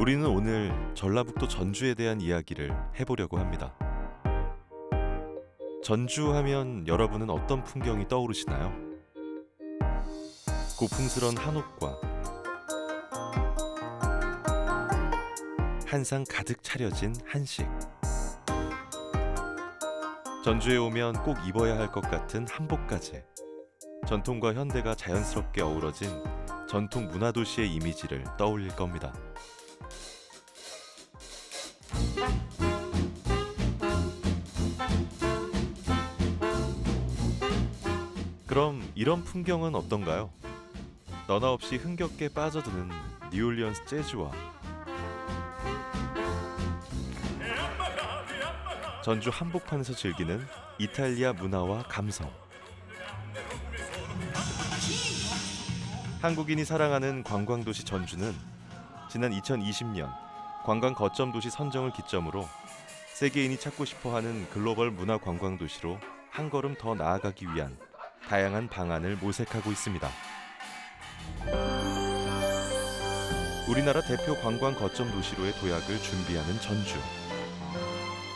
우리는 오늘 전라북도 전주에 대한 이야기를 해보려고 합니다. 전주 하면 여러분은 어떤 풍경이 떠오르시나요? 고풍스런 한옥과 한상 가득 차려진 한식, 전주에 오면 꼭 입어야 할 것 같은 한복까지, 전통과 현대가 자연스럽게 어우러진 전통 문화도시의 이미지를 떠올릴 겁니다. 그럼 이런 풍경은 어떤가요? 너나 없이 흥겹게 빠져드는 뉴올리언스 재즈와 전주 한복판에서 즐기는 이탈리아 문화와 감성, 한국인이 사랑하는 관광도시 전주는 지난 2020년 관광 거점 도시 선정을 기점으로 세계인이 찾고 싶어하는 글로벌 문화 관광도시로 한 걸음 더 나아가기 위한 다양한 방안을 모색하고 있습니다. 우리나라 대표 관광 거점 도시로의 도약을 준비하는 전주.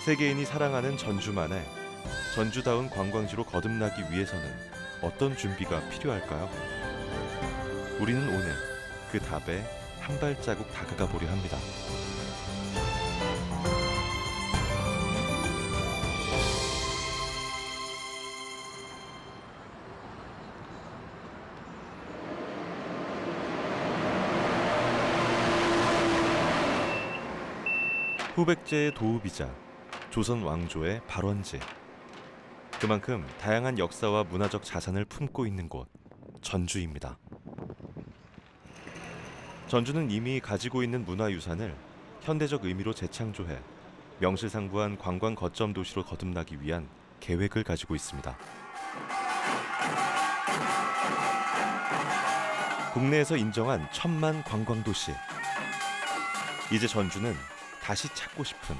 세계인이 사랑하는 전주만의 전주다운 관광지로 거듭나기 위해서는 어떤 준비가 필요할까요? 우리는 오늘 그 답에 한 발자국 다가가 보려 합니다. 후백제의 도읍이자 조선 왕조의 발원지. 그만큼 다양한 역사와 문화적 자산을 품고 있는 곳, 전주입니다. 전주는 이미 가지고 있는 문화유산을 현대적 의미로 재창조해 명실상부한 관광 거점 도시로 거듭나기 위한 계획을 가지고 있습니다. 국내에서 인정한 천만 관광도시. 이제 전주는 다시 찾고 싶은,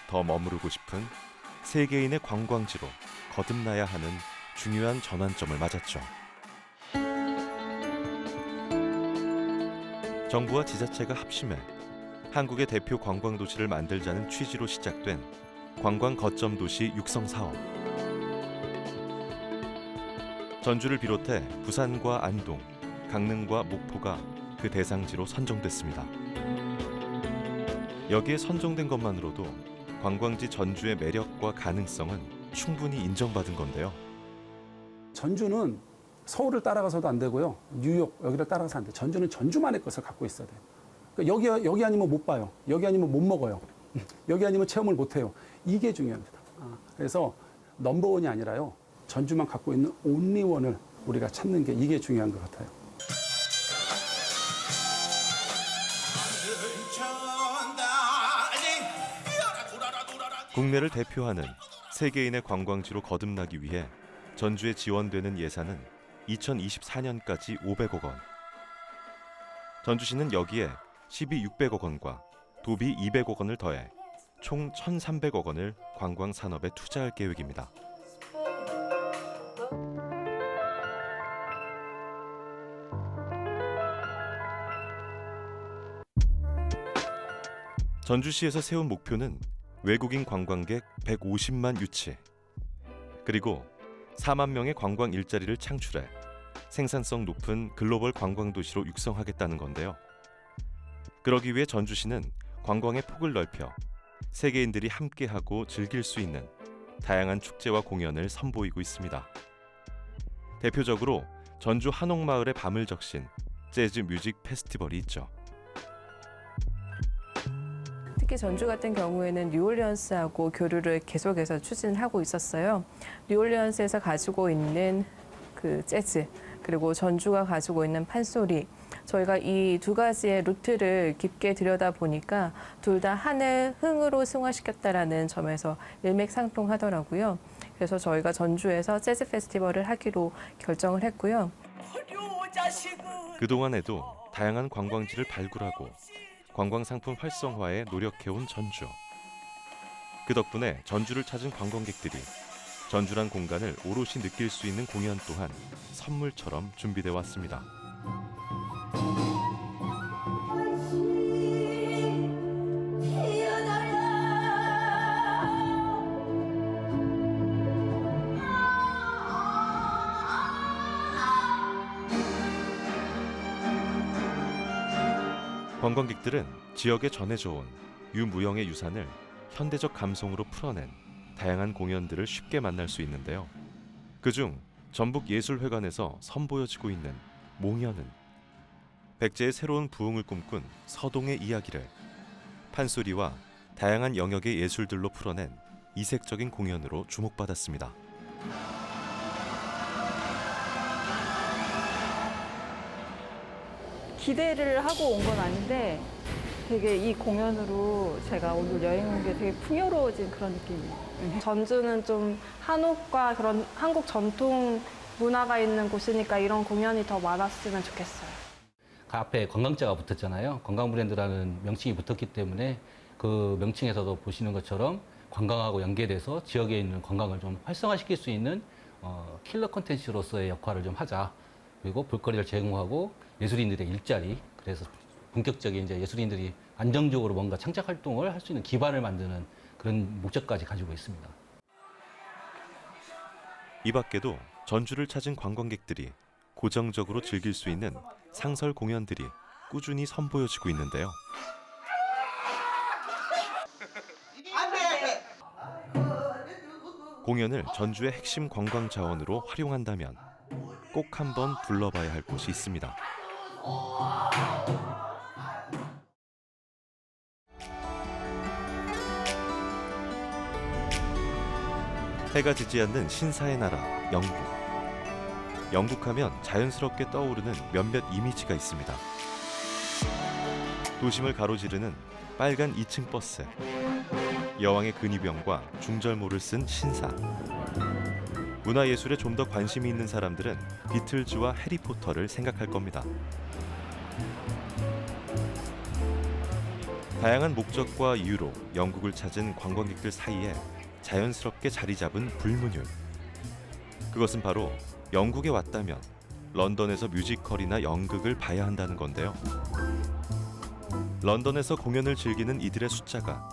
더 머무르고 싶은 세계인의 관광지로 거듭나야 하는 중요한 전환점을 맞았죠. 정부와 지자체가 합심해 한국의 대표 관광도시를 만들자는 취지로 시작된 관광 거점 도시 육성 사업. 전주를 비롯해 부산과 안동, 강릉과 목포가 그 대상지로 선정됐습니다. 여기에 선정된 것만으로도 관광지 전주의 매력과 가능성은 충분히 인정받은 건데요. 전주는 서울을 따라가서도 안 되고요. 뉴욕 여기를 따라가서 안 돼. 전주는 전주만의 것을 갖고 있어야 돼요. 그러니까 여기 아니면 못 봐요. 여기 아니면 못 먹어요. 여기 아니면 체험을 못 해요. 이게 중요합니다. 그래서 넘버원이 아니라요. 전주만 갖고 있는 온리원을 우리가 찾는 게 이게 중요한 것 같아요. 국내를 대표하는 세계인의 관광지로 거듭나기 위해 전주에 지원되는 예산은 2024년까지 500억 원. 전주시는 여기에 시비 600억 원과 도비 200억 원을 더해 총 1,300억 원을 관광 산업에 투자할 계획입니다. 전주시에서 세운 목표는 외국인 관광객 150만 유치, 그리고 4만 명의 관광 일자리를 창출해 생산성 높은 글로벌 관광도시로 육성하겠다는 건데요. 그러기 위해 전주시는 관광의 폭을 넓혀 세계인들이 함께하고 즐길 수 있는 다양한 축제와 공연을 선보이고 있습니다. 대표적으로 전주 한옥마을의 밤을 적신 재즈 뮤직 페스티벌이 있죠. 특히 전주 같은 경우에는 뉴올리언스하고 교류를 계속해서 추진하고 있었어요. 뉴올리언스에서 가지고 있는 그 재즈, 그리고 전주가 가지고 있는 판소리, 저희가 이 두 가지의 루트를 깊게 들여다 보니까 둘 다 하늘 흥으로 승화시켰다라는 점에서 일맥상통하더라고요. 그래서 저희가 전주에서 재즈 페스티벌을 하기로 결정을 했고요. 그동안에도 다양한 관광지를 발굴하고 관광 상품 활성화에 노력해온 전주. 그 덕분에 전주를 찾은 관광객들이 전주란 공간을 오롯이 느낄 수 있는 공연 또한 선물처럼 준비되어 왔습니다. 관광객들은 지역에 전해져 온 유무형의 유산을 현대적 감성으로 풀어낸 다양한 공연들을 쉽게 만날 수 있는데요. 그중 전북예술회관에서 선보여지고 있는 몽연은 백제의 새로운 부흥을 꿈꾼 서동의 이야기를 판소리와 다양한 영역의 예술들로 풀어낸 이색적인 공연으로 주목받았습니다. 기대를 하고 온 건 아닌데 되게 이 공연으로 제가 오늘 여행 온 게 되게 풍요로워진 그런 느낌이에요. 전주는 좀 한옥과 그런 한국 전통 문화가 있는 곳이니까 이런 공연이 더 많았으면 좋겠어요. 그 앞에 관광자가 붙었잖아요. 관광 브랜드라는 명칭이 붙었기 때문에 그 명칭에서도 보시는 것처럼 관광하고 연계돼서 지역에 있는 관광을 좀 활성화시킬 수 있는 킬러 콘텐츠로서의 역할을 좀 하자. 그리고 볼거리를 제공하고 예술인들의 일자리, 그래서 본격적인 이제 예술인들이 안정적으로 뭔가 창작 활동을 할 수 있는 기반을 만드는 그런 목적까지 가지고 있습니다. 이 밖에도 전주를 찾은 관광객들이 고정적으로 즐길 수 있는 상설 공연들이 꾸준히 선보여지고 있는데요. 공연을 전주의 핵심 관광 자원으로 활용한다면 꼭 한번 둘러봐야 할 곳이 있습니다. 해가 지지 않는 신사의 나라 영국. 영국하면 자연스럽게 떠오르는 몇몇 이미지가 있습니다. 도심을 가로지르는 빨간 2층 버스, 여왕의 근위병과 중절모를 쓴 신사. 문화예술에 좀 더 관심이 있는 사람들은 비틀즈와 해리포터를 생각할 겁니다. 다양한 목적과 이유로 영국을 찾은 관광객들 사이에 자연스럽게 자리 잡은 불문율. 그것은 바로 영국에 왔다면 런던에서 뮤지컬이나 연극을 봐야 한다는 건데요. 런던에서 공연을 즐기는 이들의 숫자가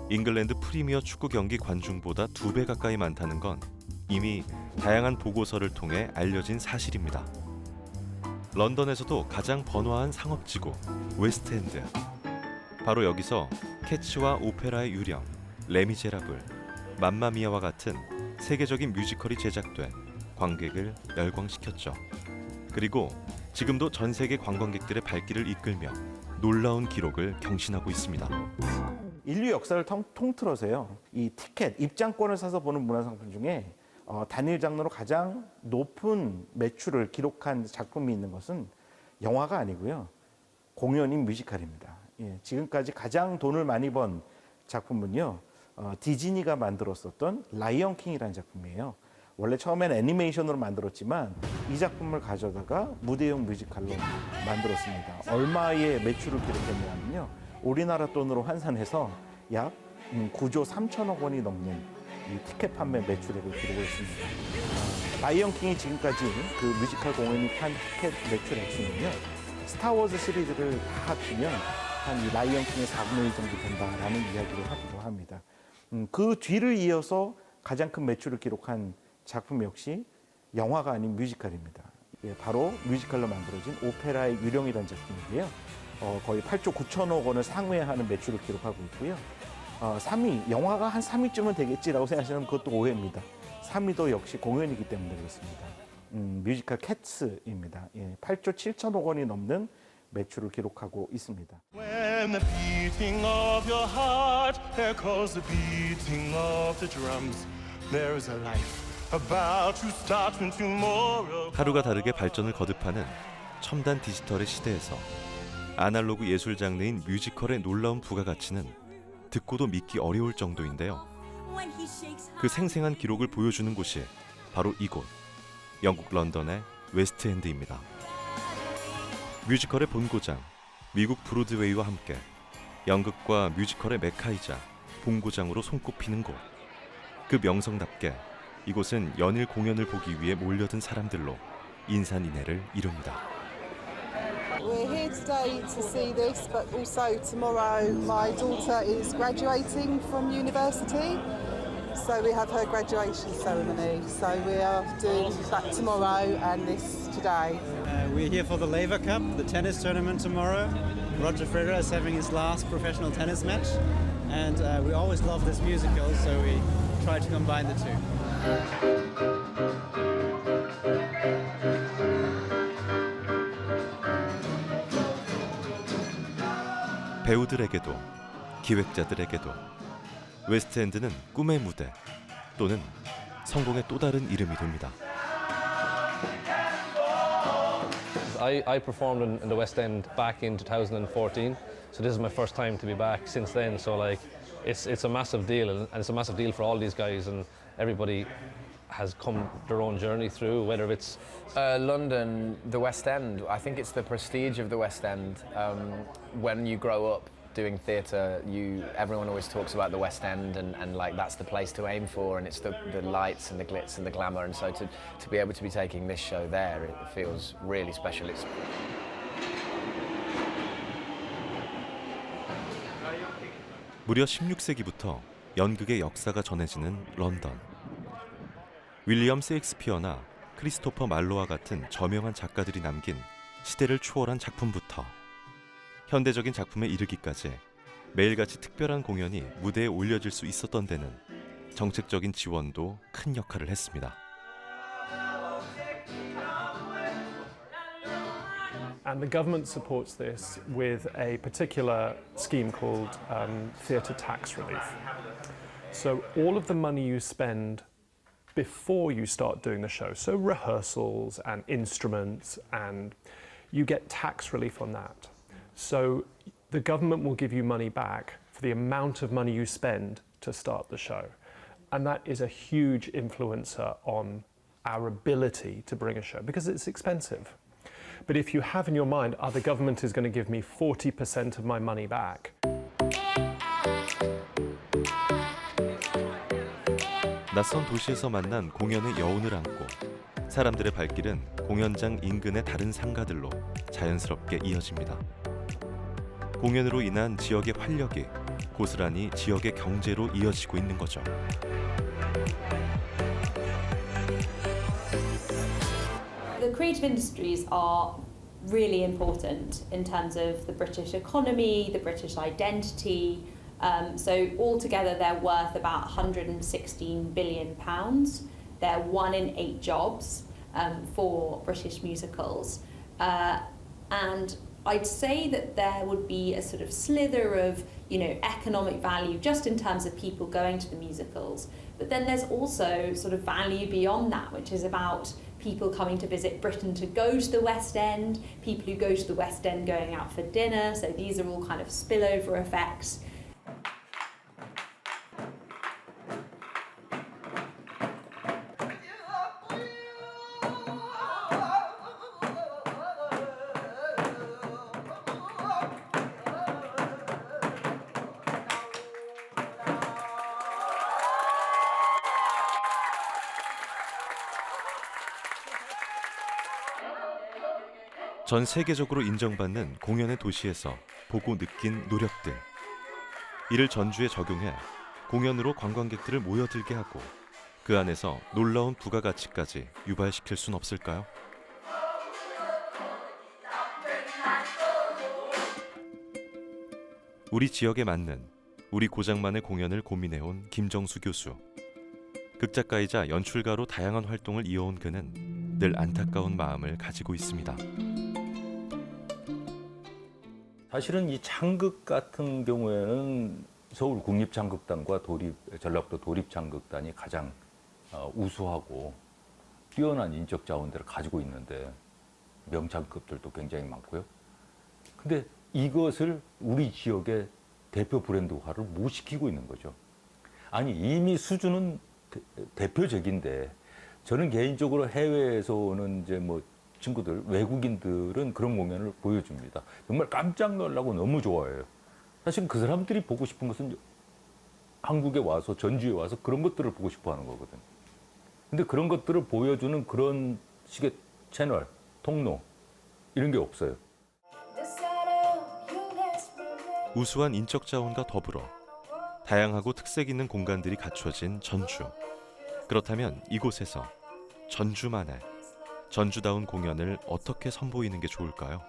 잉글랜드 프리미어 축구 경기 관중보다 2배 가까이 많다는 건 이미 다양한 보고서를 통해 알려진 사실입니다. 런던에서도 가장 번화한 상업지구 웨스트엔드. 바로 여기서 캐츠와 오페라의 유령, 레미제라블, 맘마미아와 같은 세계적인 뮤지컬이 제작돼 관객을 열광시켰죠. 그리고 지금도 전 세계 관광객들의 발길을 이끌며 놀라운 기록을 경신하고 있습니다. 인류 역사를 통틀어서요, 이 티켓, 입장권을 사서 보는 문화상품 중에 단일 장르로 가장 높은 매출을 기록한 작품이 있는 것은 영화가 아니고요, 공연인 뮤지컬입니다. 예, 지금까지 가장 돈을 많이 번 작품은요, 디즈니가 만들었었던 라이언 킹이라는 작품이에요. 원래 처음엔 애니메이션으로 만들었지만 이 작품을 가져다가 무대용 뮤지컬로 만들었습니다. 얼마의 매출을 기록했냐면요, 우리나라 돈으로 환산해서 약 9조 3천억 원이 넘는 이 티켓 판매 매출액을 기록했습니다. 라이언 킹이 지금까지 그 뮤지컬 공연이 판 티켓 매출 액수는요, 스타워즈 시리즈를 다 합치면 한 이 라이언 킹의 4분의 1 정도 된다라는 이야기를 하기도 합니다. 그 뒤를 이어서 가장 큰 매출을 기록한 작품 역시 영화가 아닌 뮤지컬입니다. 예, 바로 뮤지컬로 만들어진 오페라의 유령이라는 작품인데요. 거의 8조 9천억 원을 상회하는 매출을 기록하고 있고요. 3위, 영화가 한 3위쯤은 되겠지라고 생각하시면 그것도 오해입니다. 3위도 역시 공연이기 때문에 그렇습니다. 뮤지컬 캣츠입니다. 예, 8조 7천억 원이 넘는 매출을 기록하고 있습니다. When the beating of your heart echoes the beating of the drums, there is a life about to start when tomorrow. 하루가 다르게 발전을 거듭하는 첨단 디지털의 시대에서 아날로그 예술 장르인 뮤지컬의 놀라운 부가가치는 듣고도 믿기 어려울 정도인데요. 그 생생한 기록을 보여주는 곳이 바로 이곳, 영국 런던의 웨스트엔드입니다. 뮤지컬의 본고장, 미국 브로드웨이와 함께 연극과 뮤지컬의 메카이자 본고장으로 손꼽히는 곳. 그 명성답게 이곳은 연일 공연을 보기 위해 몰려든 사람들로 인산인해를 이룹니다. We're here today to see this, but also tomorrow my daughter is graduating from university. So we have her graduation ceremony. So we are doing that tomorrow and this today. We're here for the Laver Cup, the tennis tournament tomorrow. Roger Federer is having his last professional tennis match, and we always love this musical, so we try to combine the two. 배우들에게도 기획자들에게도 웨스트엔드는 꿈의 무대 또는 성공의 또 다른 이름이 됩니다. I performed in the West End back in 2014, so this is my first time to be back since then. So like, it's a massive deal, and it's a massive deal for all these guys, and everybody has come their own journey through, whether it's London, the West End. I think it's the prestige of the West End. When you grow up doing theatre, everyone always talks about the West End, and like that's the place to aim for, and it's the lights and the glitz and the glamour, and so to be able to be taking this show there, it feels really special. It's 무려 16세기부터 연극의 역사가 전해지는 런던. 윌리엄 셰익스피어나 크리스토퍼 말로와 같은 저명한 작가들이 남긴 시대를 초월한 작품부터 현대적인 작품에 이르기까지 매일같이 특별한 공연이 무대에 올려질 수 있었던 데는 정책적인 지원도 큰 역할을 했습니다. And the government supports this with a particular scheme called theatre tax relief. So all of the money you spend before you start doing the show, so rehearsals and instruments, and you get tax relief on that. So the government will give you money back for the amount of money you spend to start the show. And that is a huge influencer on our ability to bring a show because it's expensive. But if you have in your mind, the government is going to give me 40% of my money back. 낯선 도시에서 만난 공연의 여운을 안고 사람들의 발길은 공연장 인근의 다른 상가들로 자연스럽게 이어집니다. 공연으로 인한 지역의 활력이 고스란히 지역의 경제로 이어지고 있는 거죠. The creative industries are really important in terms of the British economy, the British identity. So altogether they're worth about £116 billion. They're 1 in 8 jobs for British musicals. And I'd say that there would be a sort of slither of, economic value just in terms of people going to the musicals. But then there's also sort of value beyond that, which is about people coming to visit Britain to go to the West End, people who go to the West End going out for dinner. So these are all kind of spillover effects. 전 세계적으로 인정받는 공연의 도시에서 보고 느낀 노력들. 이를 전주에 적용해 공연으로 관광객들을 모여들게 하고 그 안에서 놀라운 부가가치까지 유발시킬 순 없을까요? 우리 지역에 맞는 우리 고장만의 공연을 고민해온 김정수 교수. 극작가이자 연출가로 다양한 활동을 이어온 그는 늘 안타까운 마음을 가지고 있습니다. 사실은 이 장극 같은 경우에는 서울 국립장극단과 전라북도 도립장극단이 가장 우수하고 뛰어난 인적 자원들을 가지고 있는데 명장급들도 굉장히 많고요. 근데 이것을 우리 지역의 대표 브랜드화를 못 시키고 있는 거죠. 아니 이미 수준은 대표적인데 저는 개인적으로 해외에서 오는 친구들, 외국인들은 그런 공연을 보여줍니다. 정말 깜짝 놀라고 너무 좋아해요. 사실 그 사람들이 보고 싶은 것은 한국에 와서, 전주에 와서 그런 것들을 보고 싶어 하는 거거든요. 근데 그런 것들을 보여주는 그런 식의 채널, 통로, 이런 게 없어요. 우수한 인적 자원과 더불어 다양하고 특색 있는 공간들이 갖춰진 전주. 그렇다면 이곳에서 전주만의 전주다운 공연을 어떻게 선보이는 게 좋을까요?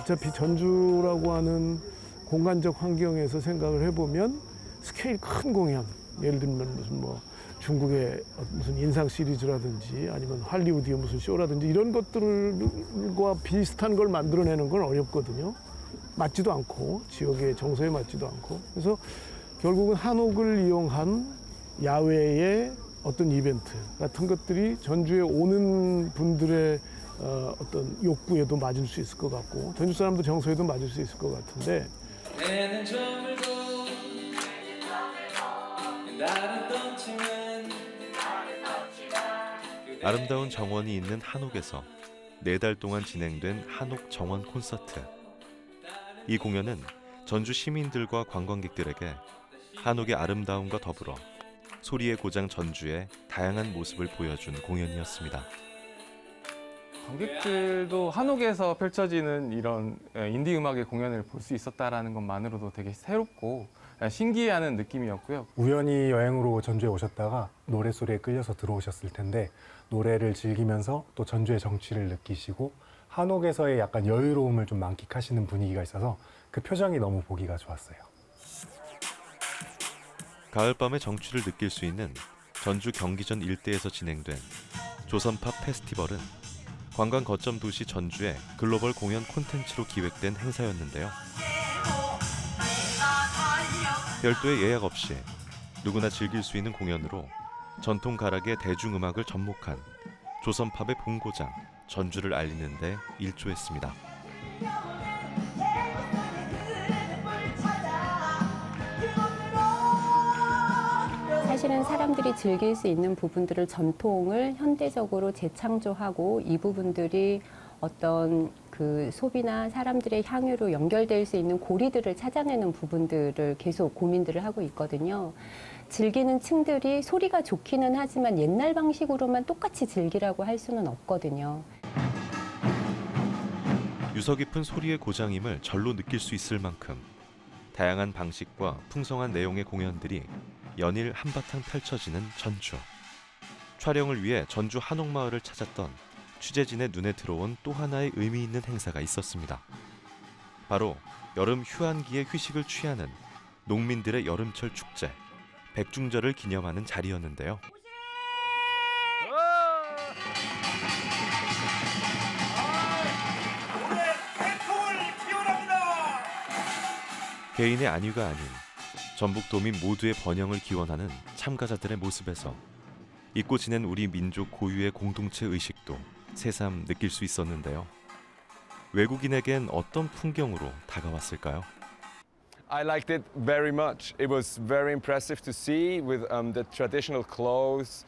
어차피 전주라고 하는 공간적 환경에서 생각을 해보면 스케일 큰 공연, 예를 들면 무슨 뭐 중국의 무슨 인상 시리즈라든지 아니면 할리우드의 무슨 쇼라든지 이런 것들과 비슷한 걸 만들어내는 건 어렵거든요. 맞지도 않고 지역의 정서에 맞지도 않고. 그래서 결국은 한옥을 이용한 야외의 어떤 이벤트 같은 것들이 전주에 오는 분들의 어떤 욕구에도 맞을 수 있을 것 같고 전주 사람들 정서에도 맞을 수 있을 것 같은데. 아름다운 정원이 있는 한옥에서 4달 동안 진행된 한옥 정원 콘서트. 이 공연은 전주 시민들과 관광객들에게 한옥의 아름다움과 더불어 소리의 고장 전주의 다양한 모습을 보여준 공연이었습니다. 관객들도 한옥에서 펼쳐지는 이런 인디 음악의 공연을 볼 수 있었다는 것만으로도 되게 새롭고 신기해하는 느낌이었고요. 우연히 여행으로 전주에 오셨다가 노래소리에 끌려서 들어오셨을 텐데 노래를 즐기면서 또 전주의 정취를 느끼시고 한옥에서의 약간 여유로움을 좀 만끽하시는 분위기가 있어서 그 표정이 너무 보기가 좋았어요. 가을밤의 정취를 느낄 수 있는 전주 경기전 일대에서 진행된 조선팝 페스티벌은 관광 거점 도시 전주의 글로벌 공연 콘텐츠로 기획된 행사였는데요. 별도의 예약 없이 누구나 즐길 수 있는 공연으로 전통 가락의 대중음악을 접목한 조선팝의 본고장 전주를 알리는 데 일조했습니다. 사실은 사람들이 즐길 수 있는 부분들을 전통을 현대적으로 재창조하고 이 부분들이 어떤 그 소비나 사람들의 향유로 연결될 수 있는 고리들을 찾아내는 부분들을 계속 고민들을 하고 있거든요. 즐기는 층들이 소리가 좋기는 하지만 옛날 방식으로만 똑같이 즐기라고 할 수는 없거든요. 유서 깊은 소리의 고장임을 절로 느낄 수 있을 만큼 다양한 방식과 풍성한 내용의 공연들이 연일 한바탕 펼쳐지는 전주. 촬영을 위해 전주 한옥마을을 찾았던 취재진의 눈에 들어온 또 하나의 의미 있는 행사가 있었습니다. 바로 여름 휴안기에 휴식을 취하는 농민들의 여름철 축제, 백중절을 기념하는 자리였는데요. 개인의 안위가 아닌 전북도민 모두의 번영을 기원하는 참가자들의 모습에서 잊고 지낸 우리 민족 고유의 공동체 의식도 새삼 느낄 수 있었는데요. 외국인에겐 어떤 풍경으로 다가왔을까요? I liked it very much. It was very impressive to see with the traditional clothes,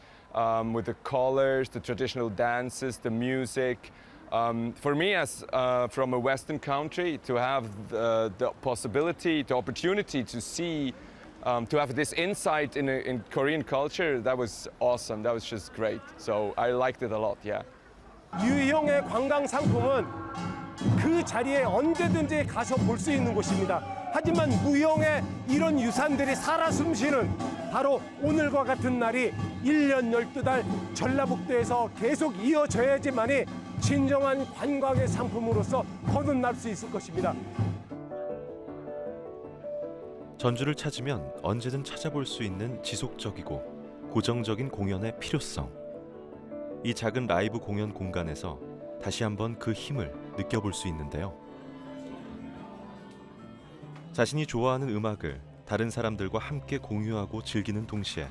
with the colors, the traditional dances, the music. For me, as from a Western country, to have the possibility, the opportunity to see, to have this insight in Korean culture, that was awesome. That was just great. So I liked it a lot. Yeah. 유형의 관광 상품은 그 자리에 언제든지 가서 볼 수 있는 곳입니다. 하지만 무형의 이런 유산들이 살아 숨쉬는 바로 오늘과 같은 날이 1년 12달 전라북도에서 계속 이어져야지만이 진정한 관광의 상품으로서 거듭날 수 있을 것입니다. 전주를 찾으면 언제든 찾아볼 수 있는 지속적이고 고정적인 공연의 필요성. 이 작은 라이브 공연 공간에서 다시 한번 그 힘을 느껴볼 수 있는데요. 자신이 좋아하는 음악을 다른 사람들과 함께 공유하고 즐기는 동시에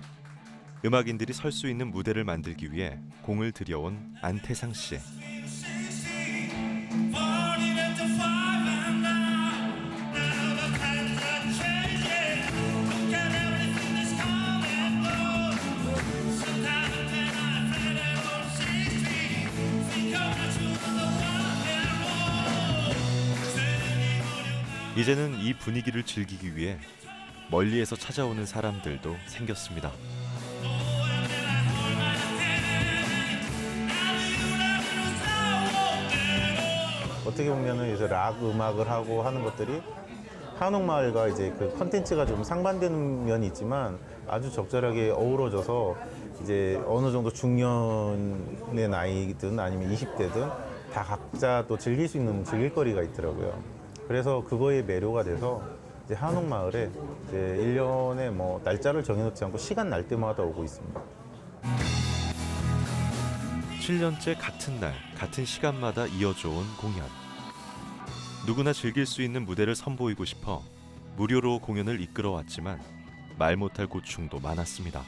음악인들이 설 수 있는 무대를 만들기 위해 공을 들여온 안태상 씨. 이제는 이 분위기를 즐기기 위해 멀리에서 찾아오는 사람들도 생겼습니다. 어떻게 보면은 이제 락 음악을 하고 하는 것들이 한옥마을과 이제 그 컨텐츠가 좀 상반되는 면이 있지만 아주 적절하게 어우러져서 이제 어느 정도 중년의 나이든 아니면 20대든 다 각자 또 즐길 수 있는 즐길거리가 있더라고요. 그래서 그거에 매료가 돼서 이제 한옥마을에 이제 1년에 뭐 날짜를 정해놓지 않고 시간 날 때마다 오고 있습니다. 7년째 같은 날, 같은 시간마다 이어져 온 공연. 누구나 즐길 수 있는 무대를 선보이고 싶어 무료로 공연을 이끌어왔지만 말 못할 고충도 많았습니다.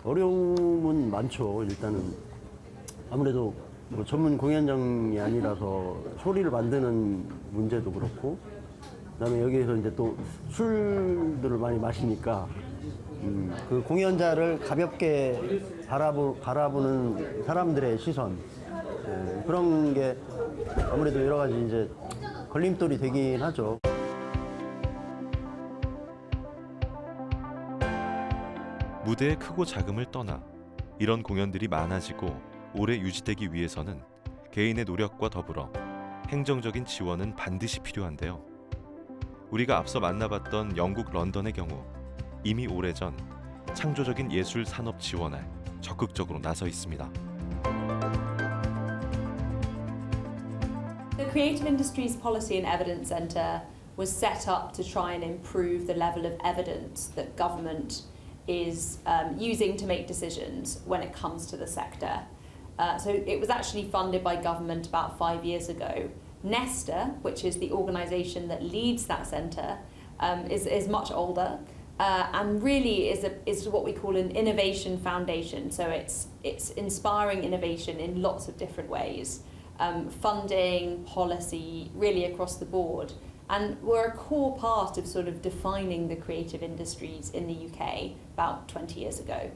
어려움은 많죠. 일단은 아무래도 뭐 전문 공연장이 아니라서 소리를 만드는 문제도 그렇고, 그다음에 여기에서 이제 또 술들을 많이 마시니까 그 공연자를 가볍게 바라보는 사람들의 시선, 그런 게 아무래도 여러 가지 이제 걸림돌이 되긴 하죠. 무대의 크고 작음을 떠나 이런 공연들이 많아지고 오래 유지되기 위해서는 개인의 노력과 더불어 행정적인 지원은 반드시 필요한데요. 우리가 앞서 만나봤던 영국 런던의 경우 이미 오래전 창조적인 예술 산업 지원에 적극적으로 나서 있습니다. The Creative Industries Policy and Evidence Centre was set up to try and improve the level of evidence that government is using to make decisions when it comes to the sector. So it was actually funded by government about 5 years ago. Nesta, which is the organisation that leads that centre, is much older and really is what we call an innovation foundation. So it's inspiring innovation in lots of different ways, funding, policy, really across the board. And we're a core part of sort of defining the creative industries in the UK about 20 years ago.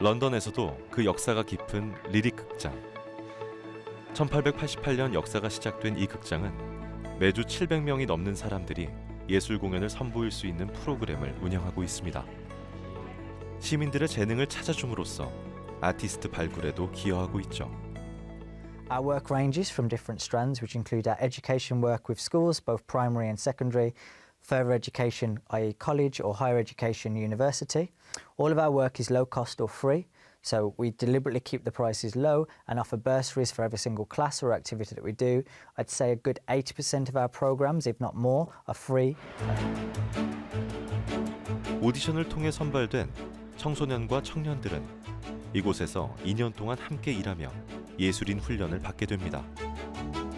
런던에서도 그 역사가 깊은 리릭 극장. 1888년 역사가 시작된 이 극장은 매주 700명이 넘는 사람들이 예술 공연을 선보일 수 있는 프로그램을 운영하고 있습니다. 시민들의 재능을 찾아줌으로써 아티스트 발굴에도 기여하고 있죠. Our work ranges from different strands, which include our education work with schools, both primary and secondary, further education, i.e. college or higher education, university. All of our work is low cost or free, so we deliberately keep the prices low and offer bursaries for every single class or activity that we do. I'd say a good 80% of our programs, if not more, are free. 오디션을 통해 선발된 청소년과 청년들은 이곳에서 2년 동안 함께 일하며 예술인 훈련을 받게 됩니다.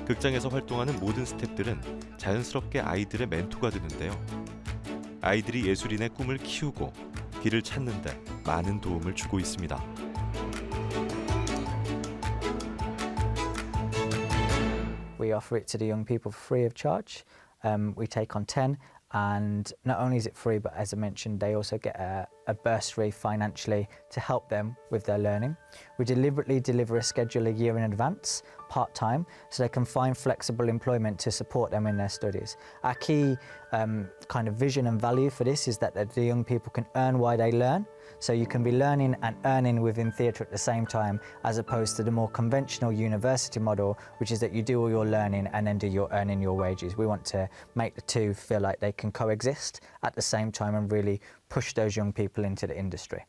극장에서 활동하는 모든 스태프들은 자연스럽게 아이들의 멘토가 되는데요. 아이들이 예술인의 꿈을 키우고 길을 찾는 데 많은 도움을 주고 있습니다. We offer it to the young people free of charge. We take on 10, and not only is it free, but as I mentioned, they also get a bursary financially to help them with their learning. We deliberately deliver a schedule a year in advance, part-time, so they can find flexible employment to support them in their studies. Our key kind of vision and value for this is that the young people can earn while they learn, so you can be learning and earning within theatre at the same time, as opposed to the more conventional university model, which is that you do all your learning and then do your earning your wages. We want to make the two feel like they can coexist at the same time and really push those young people into the industry.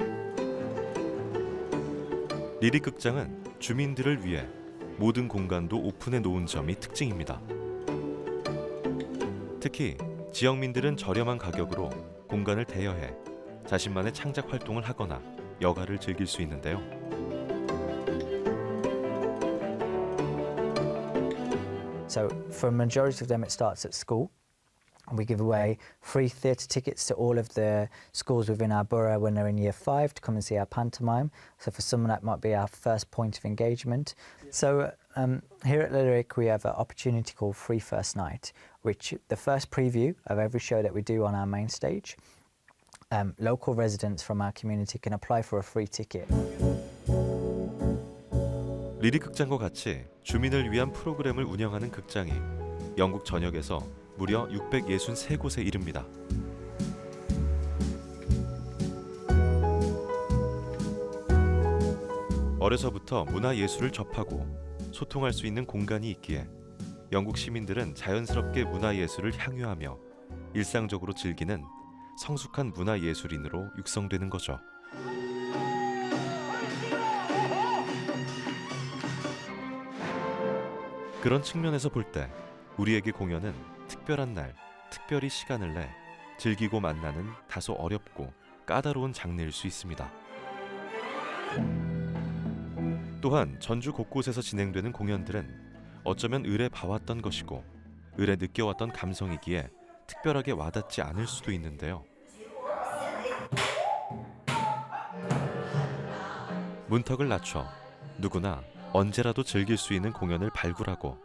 리릭 극장은 주민들을 위해 모든 공간도 오픈해 놓은 점이 특징입니다. 특히 지역민들은 저렴한 가격으로 공간을 대여해 자신만의 창작 활동을 하거나 여가를 즐길 수 있는데요. So for a majority of them it starts at school. We give away free theatre tickets to all of the schools within our borough when they're in year 5 to come and see our pantomime. So for someone that might be our first point of engagement. So here at Lyric we have an opportunity called Free First Night, which the first preview of every show that we do on our main stage. Local residents from our community can apply for a free ticket. 리릭 극장과 같이 주민을 위한 프로그램을 운영하는 극장이 영국 전역에서 무려 663곳에 이릅니다. 어려서부터 문화예술을 접하고 소통할 수 있는 공간이 있기에 영국 시민들은 자연스럽게 문화예술을 향유하며 일상적으로 즐기는 성숙한 문화예술인으로 육성되는 거죠. 그런 측면에서 볼 때 우리에게 공연은 특별한 날, 특별히 시간을 내 즐기고 만나는 다소 어렵고 까다로운 장르일 수 있습니다. 또한 전주 곳곳에서 진행되는 공연들은 어쩌면 을에 봐왔던 것이고 을에 느껴왔던 감성이기에 특별하게 와닿지 않을 수도 있는데요. 문턱을 낮춰 누구나 언제라도 즐길 수 있는 공연을 발굴하고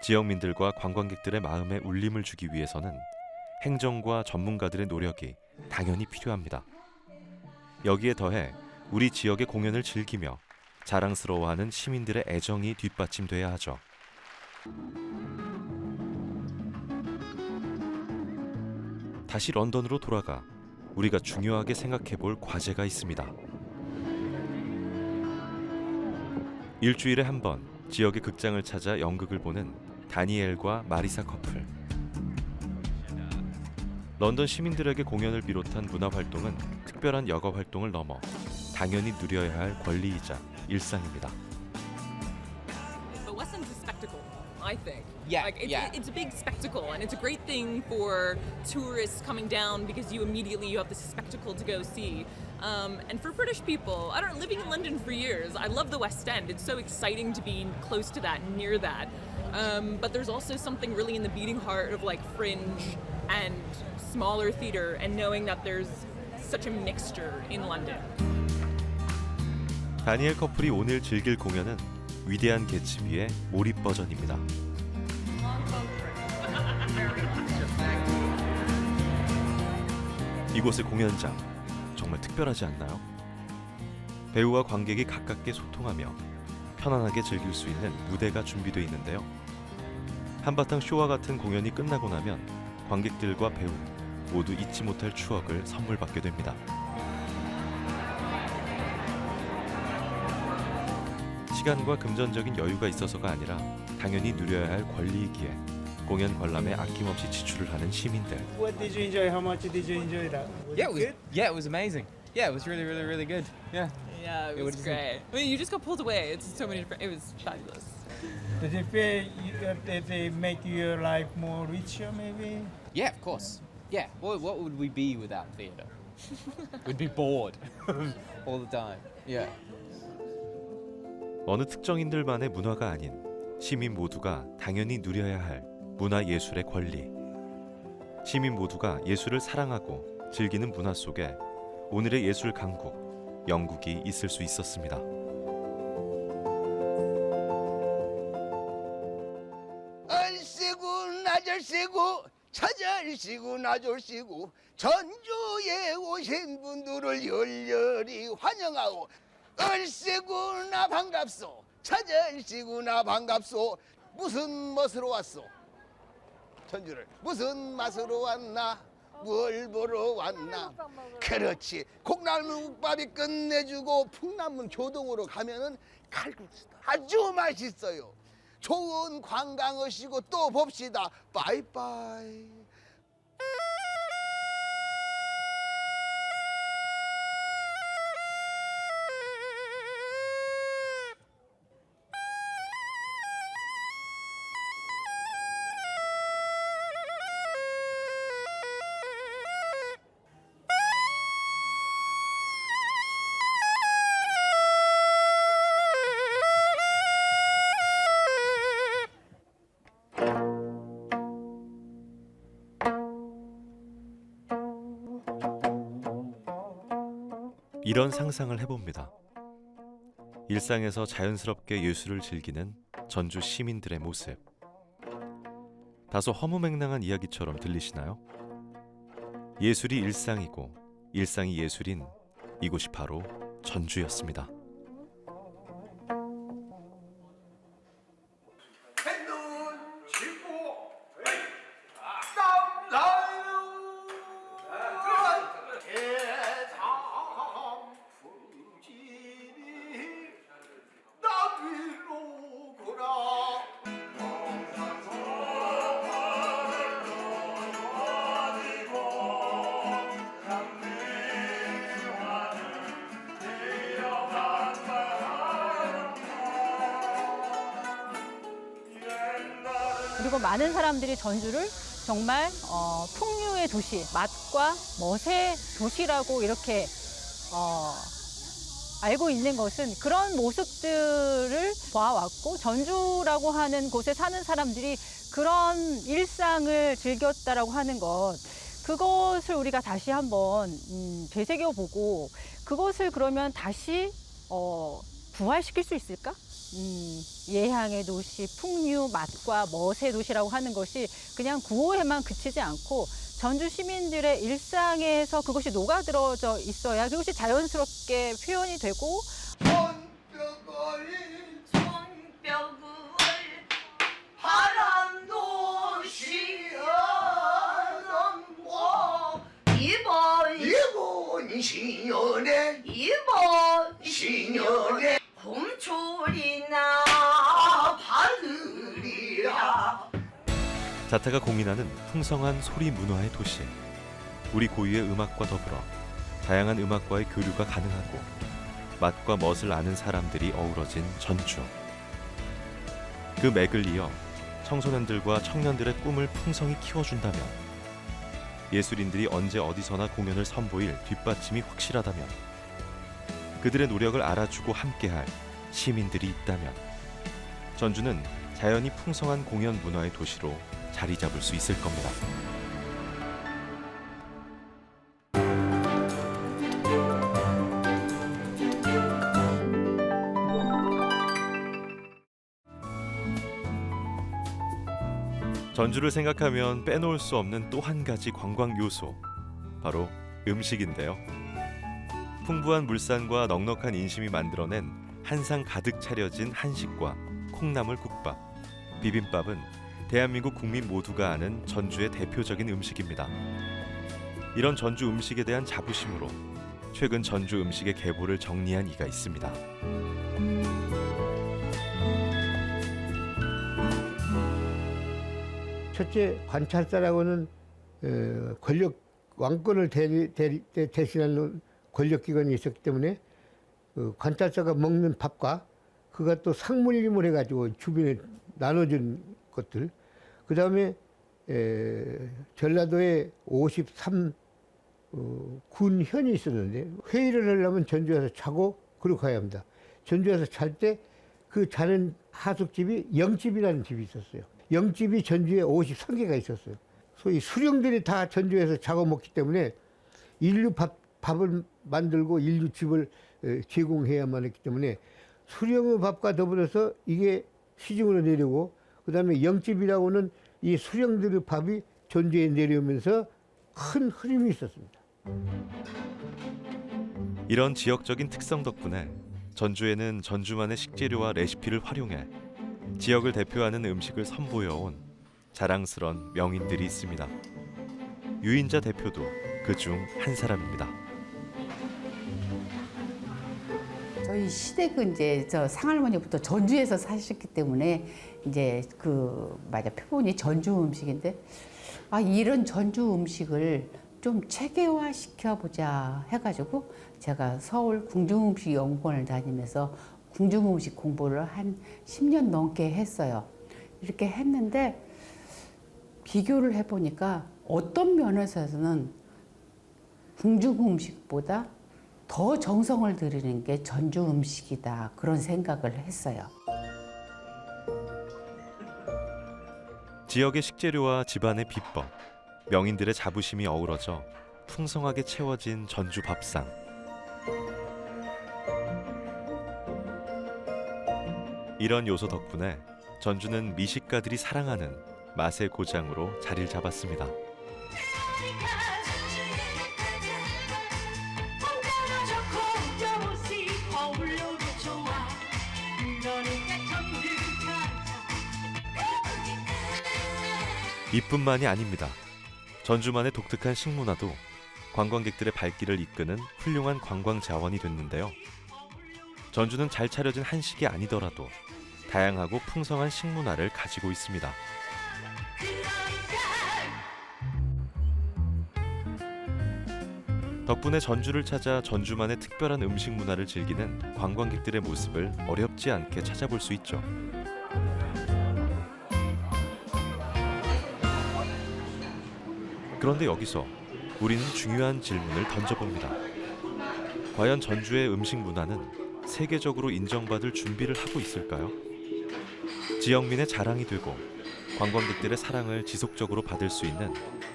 지역민들과 관광객들의 마음에 울림을 주기 위해서는 행정과 전문가들의 노력이 당연히 필요합니다. 여기에 더해 우리 지역의 공연을 즐기며 자랑스러워하는 시민들의 애정이 뒷받침돼야 하죠. 다시 런던으로 돌아가 우리가 중요하게 생각해볼 과제가 있습니다. 일주일에 한 번 지역의 극장을 찾아 연극을 보는 다니엘과 마리사 커플. 런던 시민들에게 공연을 비롯한 문화활동은 특별한 여가 활동을 넘어 당연히 누려야 할 권리이자 일상입니다. But West End's a spectacle, I think. Yeah, like yeah. It's a big spectacle, and it's a great thing for tourists coming down because you have this spectacle to go see. And for British people, I don't know, living in London for years, I love the West End. It's so exciting to be close to that, near that. But there's also something really in the beating heart of like fringe and smaller theater, and knowing that there's such a mixture in London. 다니엘 커플이 오늘 즐길 공연은 위대한 개츠비의 몰입 버전입니다. 이곳의 공연장 정말 특별하지 않나요? 배우와 관객이 가깝게 소통하며 편안하게 즐길 수 있는 무대가 준비되어 있는데요. 한바탕 쇼와 같은 공연이 끝나고 나면 관객들과 배우 모두 잊지 못할 추억을 선물 받게 됩니다. 시간과 금전적인 여유가 있어서가 아니라 당연히 누려야 할 권리이기에 공연 관람에 아낌없이 지출을 하는 시민들. What did you enjoy? How much did you enjoy that? It was amazing. Yeah, it was really good. Yeah. Yeah, it was great. I mean, you just got pulled away. It's so many different. It was fabulous. Did it feel that they make your life more richer, maybe? Yeah, of course. Yeah. What would we be without theatre? We'd be bored all the time. Yeah. 어느 특정인들만의 문화가 아닌 시민 모두가 당연히 누려야 할 문화예술의 권리. 시민 모두가 예술을 사랑하고 즐기는 문화 속에 오늘의 예술 강국, 영국이 있을 수 있었습니다. 얼씨구 나절씨구 처절씨구 나절씨구 전주에 오신 분들을 열렬히 환영하고 얼씨구 나 반갑소 처절씨구 나 반갑소 무슨 멋으로 왔소 전주를 무슨 맛으로 왔나 뭘 보러 왔나 그렇지 콩나물국밥이 끝내주고 풍남문 교동으로 가면은 칼국수도 아주 맛있어요. 좋은 관광 오시고 또 봅시다. 빠이빠이. 이런 상상을 해봅니다. 일상에서 자연스럽게 예술을 즐기는 전주 시민들의 모습. 다소 허무맹랑한 이야기처럼 들리시나요? 예술이 일상이고 일상이 예술인 이곳이 바로 전주였습니다. 그리고 많은 사람들이 전주를 정말 풍류의 도시, 맛과 멋의 도시라고 이렇게 알고 있는 것은 그런 모습들을 봐왔고 전주라고 하는 곳에 사는 사람들이 그런 일상을 즐겼다라고 하는 것, 그것을 우리가 다시 한번 되새겨보고 그것을 그러면 다시 부활시킬 수 있을까? 예향의 도시, 풍류, 맛과 멋의 도시라고 하는 것이 그냥 구호에만 그치지 않고 전주 시민들의 일상에서 그것이 녹아들어져 있어야 그것이 자연스럽게 표현이 되고 이번 신년에 봄철이나 바르리라. 자타가 공인하는 풍성한 소리 문화의 도시. 우리 고유의 음악과 더불어 다양한 음악과의 교류가 가능하고 맛과 멋을 아는 사람들이 어우러진 전주. 그 맥을 이어 청소년들과 청년들의 꿈을 풍성히 키워준다면, 예술인들이 언제 어디서나 공연을 선보일 뒷받침이 확실하다면, 그들의 노력을 알아주고 함께할 시민들이 있다면 전주는 자연이 풍성한 공연 문화의 도시로 자리 잡을 수 있을 겁니다. 전주를 생각하면 빼놓을 수 없는 또 한 가지 관광 요소, 바로 음식인데요. 풍부한 물산과 넉넉한 인심이 만들어낸 한상 가득 차려진 한식과 콩나물 국밥, 비빔밥은 대한민국 국민 모두가 아는 전주의 대표적인 음식입니다. 이런 전주 음식에 대한 자부심으로 최근 전주 음식의 계보를 정리한 이가 있습니다. 첫째, 관찰사라고는 권력 왕권을 대신하는 권력기관이 있었기 때문에 관찰사가 먹는 밥과 그가 또 상물림을 해가지고 주변에 나눠준 것들, 그 다음에 전라도에 53 군현이 있었는데 회의를 하려면 전주에서 자고 그러고 가야 합니다. 전주에서 잘 때 그 자는 하숙집이 영집이라는 집이 있었어요. 영집이 전주에 53개가 있었어요. 소위 수령들이 다 전주에서 자고 먹기 때문에 인류 밥을 만들고 인류 집을 제공해야만 했기 때문에 수령의 밥과 더불어서 이게 시중으로 내려오고, 그 다음에 영집이라고는 이 수령들의 밥이 전주에 내려오면서 큰 흐름이 있었습니다. 이런 지역적인 특성 덕분에 전주에는 전주만의 식재료와 레시피를 활용해 지역을 대표하는 음식을 선보여온 자랑스런 명인들이 있습니다. 유인자 대표도 그중 한 사람입니다. 저희 시댁은 이제 저 상할머니부터 전주에서 사셨기 때문에 이제 표본이 전주 음식인데, 이런 전주 음식을 좀 체계화 시켜보자 해가지고 제가 서울 궁중음식연구원을 다니면서 궁중음식 공부를 한 10년 넘게 했어요. 이렇게 했는데 비교를 해보니까 어떤 면에서는 궁중음식보다 더 정성을 들이는 게 전주 음식이다, 그런 생각을 했어요. 지역의 식재료와 집안의 비법, 명인들의 자부심이 어우러져 풍성하게 채워진 전주 밥상. 이런 요소 덕분에 전주는 미식가들이 사랑하는 맛의 고장으로 자리를 잡았습니다. 이뿐만이 아닙니다. 전주만의 독특한 식문화도 관광객들의 발길을 이끄는 훌륭한 관광 자원이 됐는데요. 전주는 잘 차려진 한식이 아니더라도 다양하고 풍성한 식문화를 가지고 있습니다. 덕분에 전주를 찾아 전주만의 특별한 음식 문화를 즐기는 관광객들의 모습을 어렵지 않게 찾아볼 수 있죠. 그런데 여기서 우리는 중요한 질문을 던져봅니다. 과연 전주의 음식 문화는 세계적으로 인정받을 준비를 하고 있을까요? 지역민의 자랑이 되고 관광객들의 사랑을 지속적으로 받을 수 있는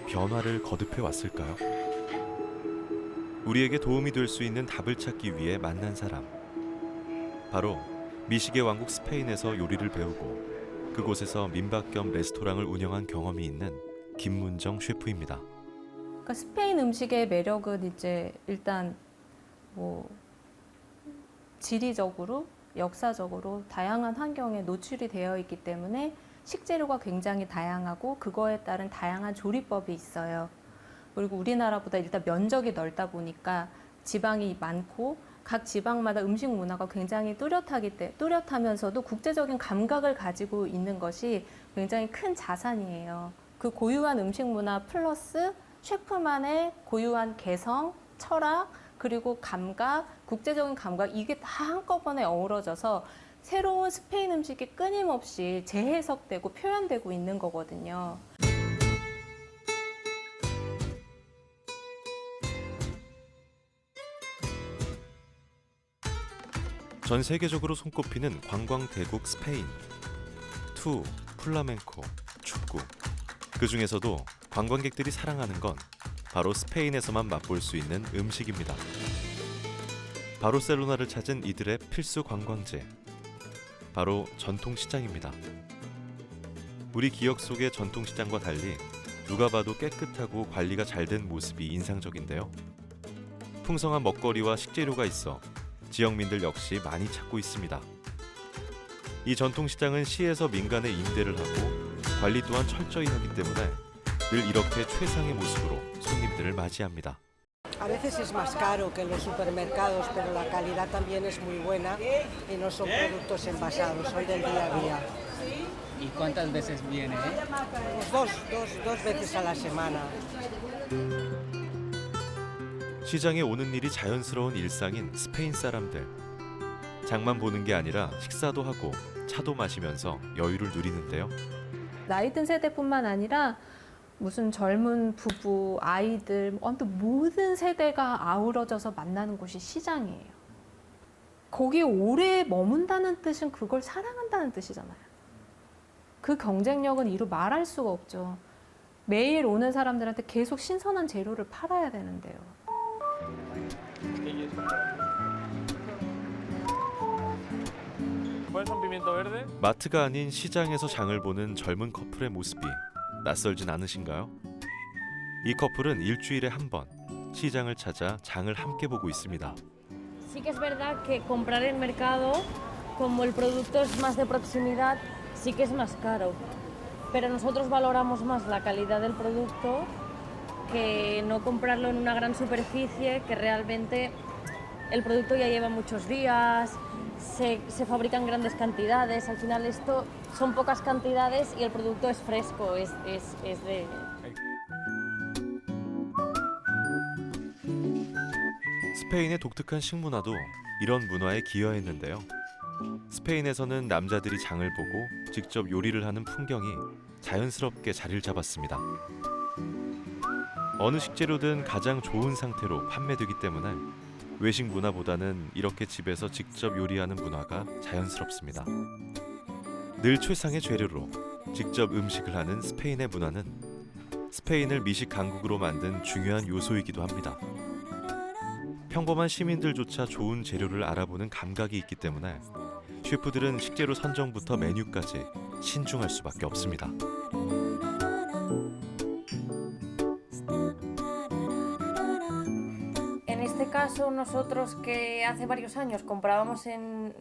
변화를 거듭해 왔을까요? 우리에게 도움이 될 수 있는 답을 찾기 위해 만난 사람. 바로 미식의 왕국 스페인에서 요리를 배우고 그곳에서 민박 겸 레스토랑을 운영한 경험이 있는 김문정 셰프입니다. 그러니까 스페인 음식의 매력은 이제 일단 뭐 지리적으로, 역사적으로 다양한 환경에 노출이 되어 있기 때문에 식재료가 굉장히 다양하고 그거에 따른 다양한 조리법이 있어요. 그리고 우리나라보다 일단 면적이 넓다 지방이 많고 각 지방마다 음식 문화가 굉장히 뚜렷하면서도 국제적인 감각을 가지고 있는 것이 굉장히 큰 자산이에요. 그 고유한 음식 문화 플러스 셰프만의 고유한 개성, 철학, 그리고 감각, 국제적인 감각, 이게 다 한꺼번에 어우러져서 새로운 스페인 음식이 끊임없이 재해석되고 표현되고 있는 거거든요. 전 세계적으로 손꼽히는 관광 대국 스페인. 투, 플라멩코, 축구. 그 중에서도 관광객들이 사랑하는 건 바로 스페인에서만 맛볼 수 있는 음식입니다. 바르셀로나를 찾은 이들의 필수 관광지. 바로 전통시장입니다. 우리 기억 속의 전통시장과 달리 누가 봐도 깨끗하고 관리가 잘 된 모습이 인상적인데요. 풍성한 먹거리와 식재료가 있어 지역민들 역시 많이 찾고 있습니다. 이 전통시장은 시에서 민간에 임대를 하고 관리 또한 철저히 하기 때문에 늘 이렇게 최상의 모습으로 손님들을 맞이합니다. A veces es más caro que en los supermercados, pero la calidad también es muy buena y no son productos envasados, son del día a día. ¿Y cuántas veces viene? Dos veces a la semana. 시장에 오는 일이 자연스러운 일상인 스페인 사람들. 장만 보는 게 아니라 식사도 하고 차도 마시면서 여유를 누리는데요. 나이 든 세대뿐만 아니라 무슨 젊은 부부, 아이들, 아무튼 모든 세대가 아우러져서 만나는 곳이 시장이에요. 거기에 오래 머문다는 뜻은 그걸 사랑한다는 뜻이잖아요. 그 경쟁력은 이루 말할 수가 없죠. 매일 오는 사람들한테 계속 신선한 재료를 팔아야 되는데요. 마트가 아닌 시장에서 장을 보는 젊은 커플의 모습이 낯설진 않으신가요? 이 커플은 일주일에 한 번 시장을 찾아 장을 함께 보고 있습니다. Sí que es verdad que comprar en mercado, como el producto es más de proximidad, sí que es más caro. Pero nosotros valoramos más la calidad del producto que no comprarlo en una gran superficie, que realmente el producto ya lleva muchos días, se fabrican grandes cantidades. Al final esto son pocas cantidades y el producto es fresco, es de... 스페인의 독특한 식문화도 이런 문화에 기여했는데요. 스페인에서는 남자들이 장을 보고 직접 요리를 하는 풍경이 자연스럽게 자리를 잡았습니다. 어느 식재료든 가장 좋은 상태로 판매되기 때문에 외식 문화보다는 이렇게 집에서 직접 요리하는 문화가 자연스럽습니다. 늘 최상의 재료로 직접 음식을 하는 스페인의 문화는 스페인을 미식 강국으로 만든 중요한 요소이기도 합니다. 평범한 시민들조차 좋은 재료를 알아보는 감각이 있기 때문에 셰프들은 식재료 선정부터 메뉴까지 신중할 수밖에 없습니다. En este caso, nosotros que hace varios años comprábamos en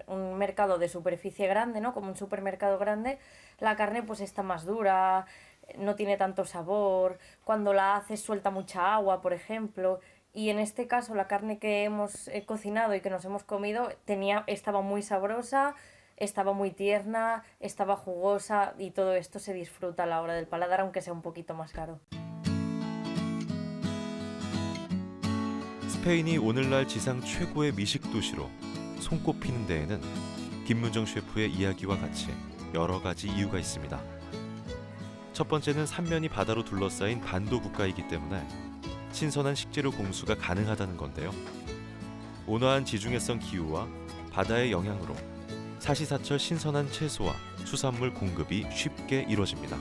un mercado de superficie grande, ¿no? Como un supermercado grande, la carne pues está más dura, no tiene tanto sabor, cuando la haces suelta mucha agua, por ejemplo. Y en este caso la carne que hemos cocinado y que nos hemos comido estaba muy sabrosa, estaba muy tierna, estaba jugosa y todo esto se disfruta a la hora del paladar, aunque sea un poquito más caro. 스페인이 오늘날 지상 최고의 미식 도시로 손꼽히는 데에는 김문정 셰프의 이야기와 같이 여러 가지 이유가 있습니다. 첫 번째는 삼면이 바다로 둘러싸인 반도 국가이기 때문에 신선한 식재료 공수가 가능하다는 건데요. 온화한 지중해성 기후와 바다의 영향으로 사시사철 신선한 채소와 수산물 공급이 쉽게 이루어집니다.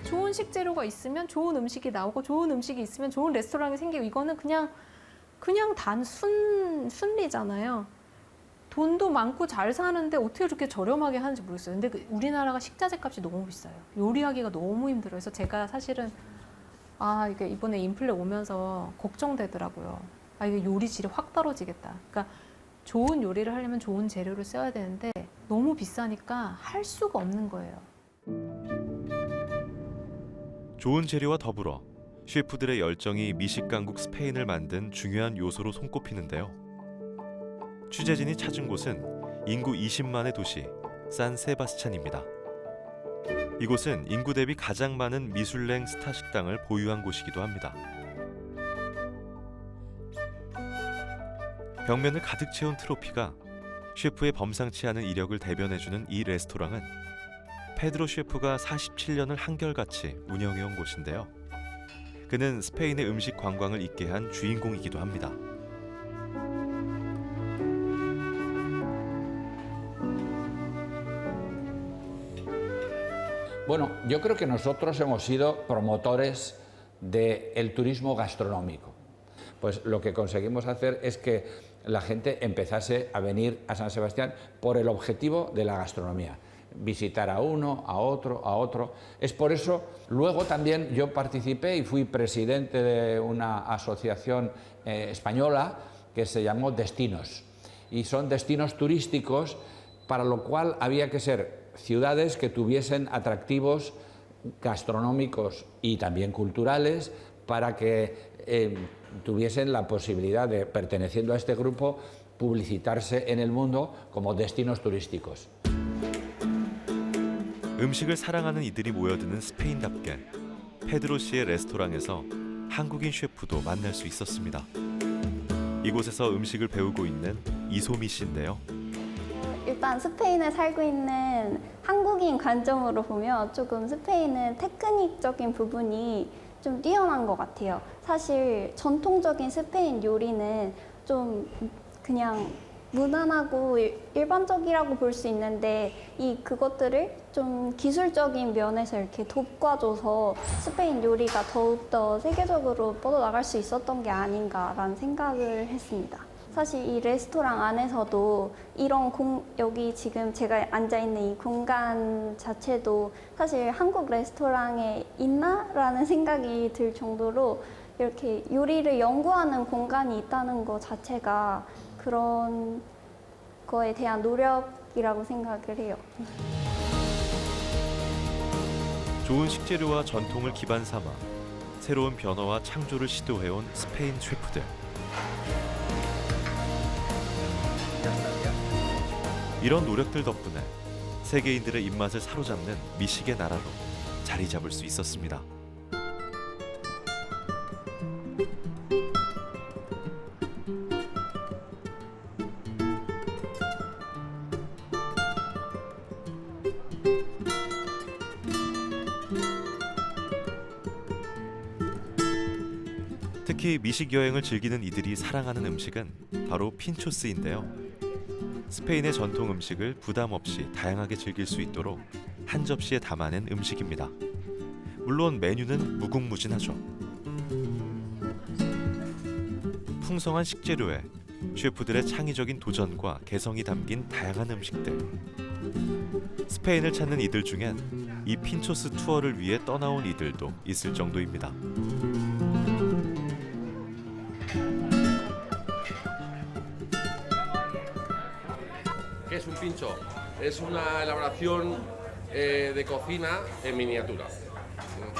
좋은 식재료가 있으면 좋은 음식이 나오고 좋은 음식이 있으면 좋은 레스토랑이 생기고 이거는 그냥 단 순리잖아요. 돈도 많고 잘 사는데 어떻게 이렇게 저렴하게 하는지 모르겠어요. 근데 우리나라가 식자재 값이 너무 비싸요. 요리하기가 너무 힘들어요. 그래서 제가 사실은 이게 이번에 인플레 오면서 걱정되더라고요. 이게 요리 질이 확 떨어지겠다. 그러니까 좋은 요리를 하려면 좋은 재료를 써야 되는데 너무 비싸니까 할 수가 없는 거예요. 좋은 재료와 더불어 셰프들의 열정이 미식 강국 스페인을 만든 중요한 요소로 손꼽히는데요. 취재진이 찾은 곳은 인구 20만의 도시 산 세바스찬입니다. 이곳은 인구 대비 가장 많은 미슐랭 스타 식당을 보유한 곳이기도 합니다. 벽면을 가득 채운 트로피가 셰프의 범상치 않은 이력을 대변해주는 이 레스토랑은 페드로 셰프가 47년을 한결같이 운영해온 곳인데요. 그는 스페인의 음식 관광을 잇게 한 주인공이기도 합니다. Bueno, yo creo que nosotros hemos sido promotores del turismo gastronómico. Pues lo que conseguimos hacer es que la gente empezase a venir a San Sebastián por el objetivo de la gastronomía. Visitar a uno, a otro. Es por eso, luego también yo participé y fui presidente de una asociación española que se llamó Destinos. Y son destinos turísticos, para lo cual había que ser ciudades que tuviesen atractivos gastronómicos y también culturales para que tuviesen la posibilidad de, perteneciendo a este grupo, publicitarse en el mundo como destinos turísticos. 음식을 사랑하는 이들이 모여드는 스페인답게 페드로 씨의 레스토랑에서 한국인 셰프도 만날 수 있었습니다. 이곳에서 음식을 배우고 있는 이소미 씨인데요. 일단 스페인에 살고 있는 한국인 관점으로 보면 조금 스페인은 테크닉적인 부분이 좀 뛰어난 것 같아요. 사실 전통적인 스페인 요리는 좀 그냥 무난하고 일반적이라고 볼 수 있는데 그것들을 좀 기술적인 면에서 이렇게 돕꿔줘서 스페인 요리가 더욱더 세계적으로 뻗어나갈 수 있었던 게 아닌가라는 생각을 했습니다. 사실 이 레스토랑 안에서도 여기 지금 제가 앉아있는 이 공간 자체도 사실 한국 레스토랑에 있나라는 생각이 들 정도로 이렇게 요리를 연구하는 공간이 있다는 것 자체가 그런 거에 대한 노력이라고 생각을 해요. 좋은 식재료와 전통을 기반 삼아 새로운 변화와 창조를 시도해온 스페인 셰프들. 이런 노력들 덕분에 세계인들의 입맛을 사로잡는 미식의 나라로 자리 잡을 수 있었습니다. 특히 미식 여행을 즐기는 이들이 사랑하는 음식은 바로 핀초스인데요. 스페인의 전통 음식을 부담 없이 다양하게 즐길 수 있도록 한 접시에 담아낸 음식입니다. 물론 메뉴는 무궁무진하죠. 풍성한 식재료에 셰프들의 창의적인 도전과 개성이 담긴 다양한 음식들. 스페인을 찾는 이들 중엔 이 핀초스 투어를 위해 떠나온 이들도 있을 정도입니다. ¿Qué es un pincho? Es una elaboración de cocina en miniatura.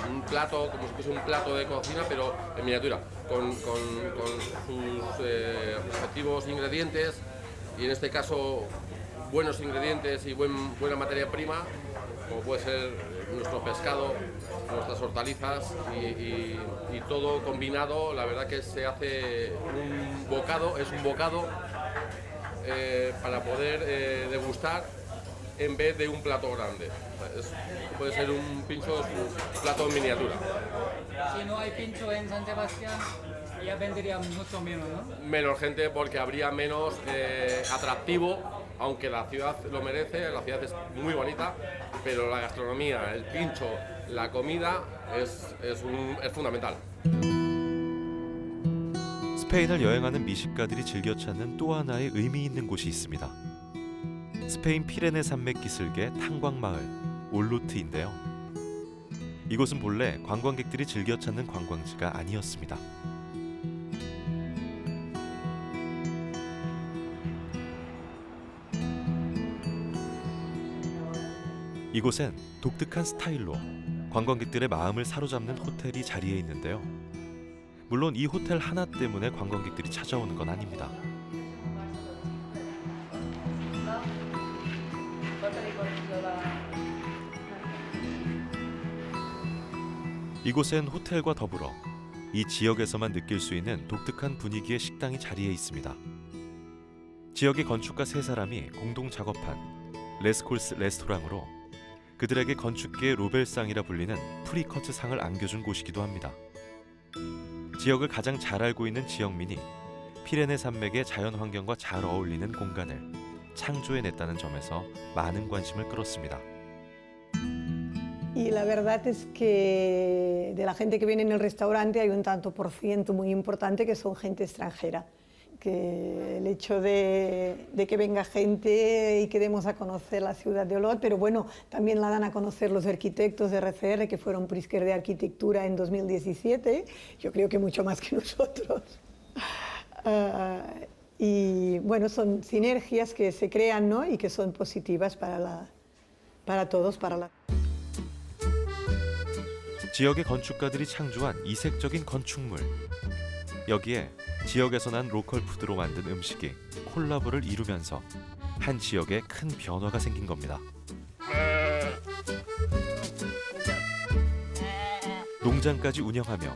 Un plato, como si fuese un plato de cocina, pero en miniatura, con sus respectivos ingredientes, y en este caso buenos ingredientes y buena materia prima, como puede ser nuestro pescado, nuestras hortalizas y todo combinado. La verdad que se hace un bocado, es un bocado para poder degustar en vez de un plato grande. Puede ser un pincho, es un plato en miniatura. Si no hay pincho en San Sebastián, ya vendría mucho menos, ¿no? Menos gente porque habría menos atractivo, aunque la ciudad lo merece, la ciudad es muy bonita, pero la gastronomía, el pincho, la comida es fundamental. 스페인을 여행하는 미식가들이 즐겨 찾는 또 하나의 의미 있는 곳이 있습니다. 스페인 피레네 산맥 기슭의 탄광마을 올루트인데요. 이곳은 본래 관광객들이 즐겨 찾는 관광지가 아니었습니다. 이곳엔 독특한 스타일로 관광객들의 마음을 사로잡는 호텔이 자리해 있는데요. 물론 이 호텔 하나 때문에 관광객들이 찾아오는 건 아닙니다. 이곳엔 호텔과 더불어 이 지역에서만 느낄 수 있는 독특한 분위기의 식당이 자리해 있습니다. 지역의 건축가 세 사람이 공동 작업한 레스콜스 레스토랑으로 그들에게 건축계의 로벨상이라 불리는 프리커트 상을 안겨준 곳이기도 합니다. 지역을 가장 잘 알고 있는 지역민이 피레네 산맥의 자연 환경과 잘 어울리는 공간을 창조해냈다는 점에서 많은 관심을 끌었습니다. Y la verdad es que de la gente que viene en el restaurante hay un tanto por ciento muy importante que son gente extranjera. Que el hecho de que venga gente y que demos a conocer la ciudad de Olot, pero bueno, también la dan a conocer los arquitectos de RCR que fueron Pritzker de Arquitectura en 2017, yo creo que mucho más que nosotros. Y bueno, son sinergias que se crean, ¿no? Y que son positivas para todos, para la... 지역의 건축가들이 창조한 이색적인 건축물. 여기에 지역에서 난 로컬 푸드로 만든 음식이 콜라보를 이루면서 한 지역에 큰 변화가 생긴 겁니다. 농장까지 운영하며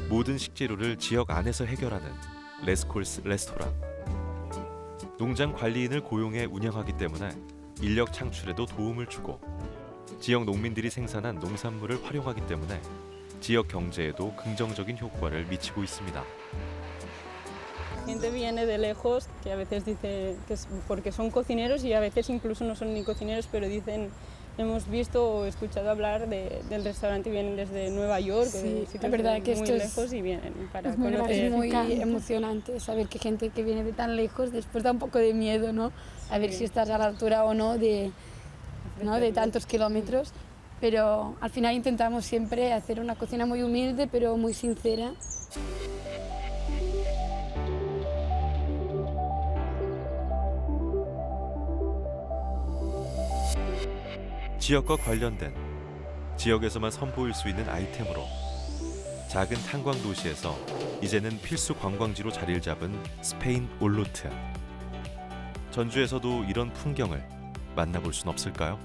모든 식재료를 지역 안에서 해결하는 레스콜스 레스토랑. 농장 관리인을 고용해 운영하기 때문에 인력 창출에도 도움을 주고 지역 농민들이 생산한 농산물을 활용하기 때문에 지역 경제에도 긍정적인 효과를 미치고 있습니다. Gente viene de lejos que a veces dice que es porque son cocineros y a veces incluso no son ni cocineros, pero dicen hemos visto o escuchado hablar del restaurante y vienen desde Nueva York, sí, de la verdad que muy esto lejos y vienen para es conocer. muy emocionante saber que gente que viene de tan lejos después da un poco de miedo, ¿no? A ver si estás a la altura o no de tantos kilómetros, pero al final intentamos siempre hacer una cocina muy humilde pero muy sincera. 지역과 관련된 지역에서만 선보일 수 있는 아이템으로 작은 탄광 도시에서 이제는 필수 관광지로 자리를 잡은 스페인 올루트. 전주에서도 이런 풍경을 만나볼 순 없을까요?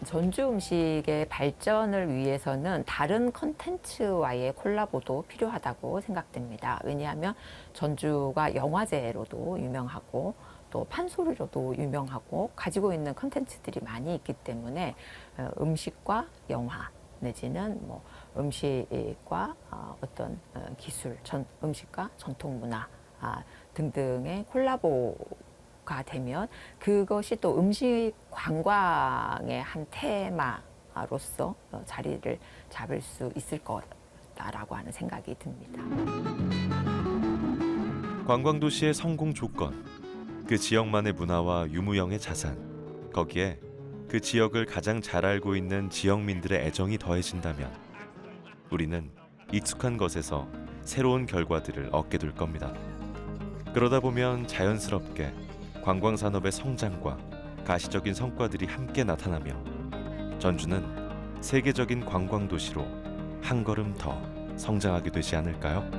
전주 음식의 발전을 위해서는 다른 콘텐츠와의 콜라보도 필요하다고 생각됩니다. 왜냐하면 전주가 영화제로도 유명하고 또 판소리로도 유명하고 가지고 있는 콘텐츠들이 많이 있기 때문에 음식과 영화 내지는 뭐 음식과 어떤 기술, 음식과 전통 문화 등등의 콜라보가 되면 그것이 또 음식 관광의 한 테마로서 자리를 잡을 수 있을 거다라고 하는 생각이 듭니다. 관광도시의 성공 조건, 그 지역만의 문화와 유무형의 자산, 거기에 그 지역을 가장 잘 알고 있는 지역민들의 애정이 더해진다면 우리는 익숙한 것에서 새로운 결과들을 얻게 될 겁니다. 그러다 보면 자연스럽게 관광산업의 성장과 가시적인 성과들이 함께 나타나며 전주는 세계적인 관광도시로 한 걸음 더 성장하게 되지 않을까요?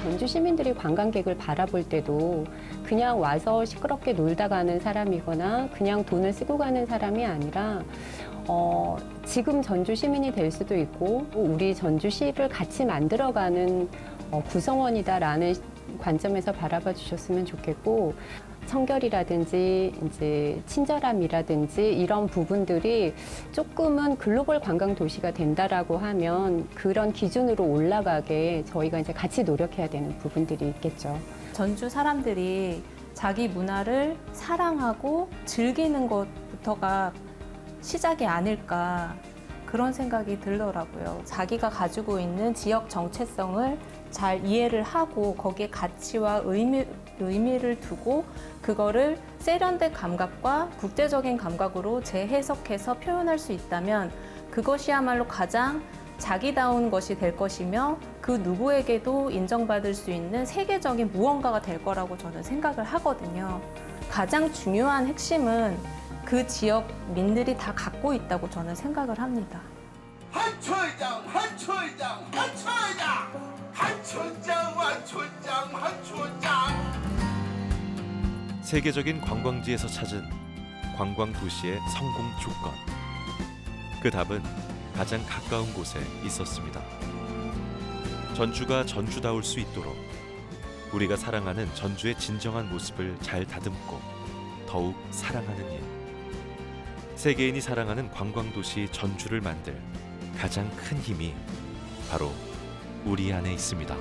전주 시민들이 관광객을 바라볼 때도 그냥 와서 시끄럽게 놀다 가는 사람이거나 그냥 돈을 쓰고 가는 사람이 아니라 지금 전주 시민이 될 수도 있고 우리 전주시를 같이 만들어가는 구성원이다라는 관점에서 바라봐 주셨으면 좋겠고, 청결이라든지 이제 친절함이라든지 이런 부분들이 조금은 글로벌 관광 도시가 된다라고 하면 그런 기준으로 올라가게 저희가 이제 같이 노력해야 되는 부분들이 있겠죠. 전주 사람들이 자기 문화를 사랑하고 즐기는 것부터가 시작이 아닐까 그런 생각이 들더라고요. 자기가 가지고 있는 지역 정체성을 잘 이해를 하고 거기에 가치와 의미를 두고 그거를 세련된 감각과 국제적인 감각으로 재해석해서 표현할 수 있다면 그것이야말로 가장 자기다운 것이 될 것이며 그 누구에게도 인정받을 수 있는 세계적인 무언가가 될 거라고 저는 생각을 하거든요. 가장 중요한 핵심은 그 지역 민들이 다 갖고 있다고 저는 생각을 합니다. 한초장, 한초장, 한초장, 한초장, 한초장, 한초장. 세계적인 관광지에서 찾은 관광 도시의 성공 조건. 그 답은 가장 가까운 곳에 있었습니다. 전주가 전주다울 수 있도록 우리가 사랑하는 전주의 진정한 모습을 잘 다듬고 더욱 사랑하는 일. 세계인이 사랑하는 관광도시 전주를 만들 가장 큰 힘이 바로 우리 안에 있습니다.